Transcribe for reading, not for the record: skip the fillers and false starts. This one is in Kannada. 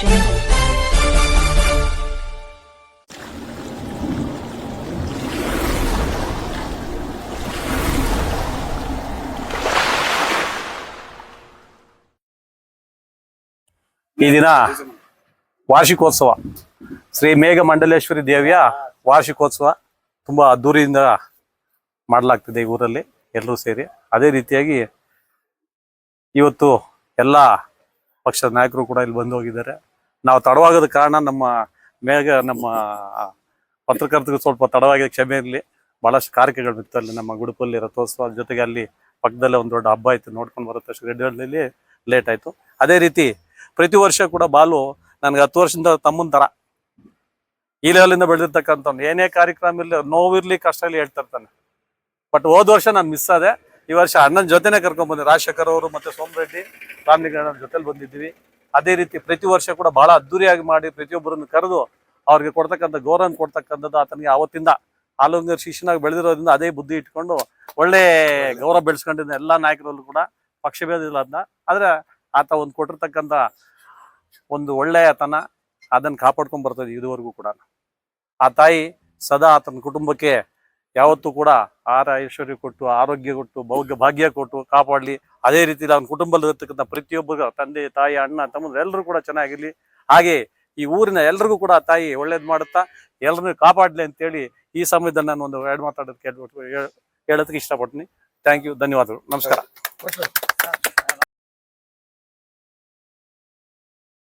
ಈ ದಿನ ವಾರ್ಷಿಕೋತ್ಸವ, ಶ್ರೀ ಮೇಘ ಮಂಡಲೇಶ್ವರಿ ದೇವಿಯ ವಾರ್ಷಿಕೋತ್ಸವ ತುಂಬಾ ಅದ್ದೂರಿಯಿಂದ ಮಾಡಲಾಗ್ತಿದೆ ಈ ಊರಲ್ಲಿ ಎಲ್ಲರೂ ಸೇರಿ. ಅದೇ ರೀತಿಯಾಗಿ ಇವತ್ತು ಎಲ್ಲ ಪಕ್ಷದ ನಾಯಕರು ಕೂಡ ಇಲ್ಲಿ ಬಂದು ಹೋಗಿದ್ದಾರೆ. ನಾವು ತಡವಾಗದ ಕಾರಣ ನಮ್ಮ ಪತ್ರಕರ್ತರಿಗೆ ಸ್ವಲ್ಪ ತಡವಾಗಿ ಕ್ಷಮೆ ಇರಲಿ. ಬಹಳಷ್ಟು ಕಾರ್ಯಕ್ರಮಗಳಿತ್ತು ಅಲ್ಲಿ ನಮ್ಮ ಗುಡುಪಲ್ಲಿ ರಥೋತ್ಸವ, ಜೊತೆಗೆ ಅಲ್ಲಿ ಪಕ್ಕದಲ್ಲೇ ಒಂದು ದೊಡ್ಡ ಹಬ್ಬ ಆಯ್ತು, ನೋಡ್ಕೊಂಡು ಬರುತ್ತೆ ರೆಡ್ಡಿಹಳ್ಳಿಲಿ ಲೇಟ್ ಆಯ್ತು. ಅದೇ ರೀತಿ ಪ್ರತಿ ವರ್ಷ ಕೂಡ ಬಾಲು ನನ್ಗೆ 10 ವರ್ಷದಿಂದ ತಮ್ಮನ ತರ ಈ ಲೆವೆಲಿಂದ ಬೆಳೆದಿರ್ತಕ್ಕಂಥವ್ನು. ಏನೇ ಕಾರ್ಯಕ್ರಮ ಇರಲಿ, ನೋವಿರ್ಲಿ, ಕಷ್ಟ ಇರಲಿ ಹೇಳ್ತಾ ಇರ್ತಾನೆ. ಬಟ್ ಹೋದ ವರ್ಷ ನಾನು ಮಿಸ್ ಆದೆ. ಈ ವರ್ಷ ಅಣ್ಣನ ಜೊತೆನೆ ಕರ್ಕೊಂಡ್ ಬಂದೆ. ರಾಜಶೇಖರ್ ಅವರು ಮತ್ತೆ ಸೋಮರೆಡ್ಡಿ ರಾಮಲಿಂಗಣ್ಣ ಜೊತೆಲಿ ಬಂದಿದ್ದೀವಿ. ಅದೇ ರೀತಿ ಪ್ರತಿ ವರ್ಷ ಕೂಡ ಬಹಳ ಅದ್ದೂರಿಯಾಗಿ ಮಾಡಿ ಪ್ರತಿಯೊಬ್ಬರನ್ನು ಕರೆದು ಅವ್ರಿಗೆ ಕೊಡ್ತಕ್ಕಂಥ ಗೌರವ ಕೊಡ್ತಕ್ಕಂಥದ್ದು. ಆತನಿಗೆ ಅವತ್ತಿಂದ ಆಲಂಗರ್ ಶಿಷ್ಯನಾಗಿ ಬೆಳೆದಿರೋದ್ರಿಂದ ಅದೇ ಬುದ್ಧಿ ಇಟ್ಕೊಂಡು ಒಳ್ಳೆ ಗೌರವ ಬೆಳೆಸ್ಕೊಂಡಿದ್ದ ಎಲ್ಲ ನಾಯಕರಲ್ಲೂ ಕೂಡ ಪಕ್ಷಭೇದ ಇಲ್ಲ ಅದನ್ನ. ಆದ್ರೆ ಆತ ಒಂದು ಕೊಟ್ಟಿರ್ತಕ್ಕಂಥ ಒಂದು ಒಳ್ಳೆಯತನ ಅದನ್ನು ಕಾಪಾಡ್ಕೊಂಡ್ ಬರ್ತದೆ ಇದುವರೆಗೂ ಕೂಡ. ಆ ತಾಯಿ ಸದಾ ಆತನ ಕುಟುಂಬಕ್ಕೆ ಯಾವತ್ತೂ ಕೂಡ ಐಶ್ವರ್ಯ ಕೊಟ್ಟು, ಆರೋಗ್ಯ ಕೊಟ್ಟು, ಭಾಗ್ಯ ಕೊಟ್ಟು ಕಾಪಾಡಲಿ. ಅದೇ ರೀತಿ ಅವನ ಕುಟುಂಬದಲ್ಲಿರ್ತಕ್ಕಂಥ ಪ್ರತಿಯೊಬ್ಬರು ತಂದೆ, ತಾಯಿ, ಅಣ್ಣ, ತಮ್ಮಂದ್ರು ಎಲ್ಲರೂ ಕೂಡ ಚೆನ್ನಾಗಿರ್ಲಿ. ಹಾಗೆ ಈ ಊರಿನ ಎಲ್ರಿಗೂ ಕೂಡ ತಾಯಿ ಒಳ್ಳೇದು ಮಾಡುತ್ತಾ ಎಲ್ಲರನ್ನೂ ಕಾಪಾಡಲಿ ಅಂತೇಳಿ ಈ ಸಮಯದಲ್ಲಿ ನಾನು ಒಂದು ಎರಡು ಮಾತಾಡೋದಕ್ಕೆ ಹೇಳೋದಕ್ಕೆ ಇಷ್ಟಪಡ್ತೀನಿ. ಥ್ಯಾಂಕ್ ಯು, ಧನ್ಯವಾದಗಳು, ನಮಸ್ಕಾರ.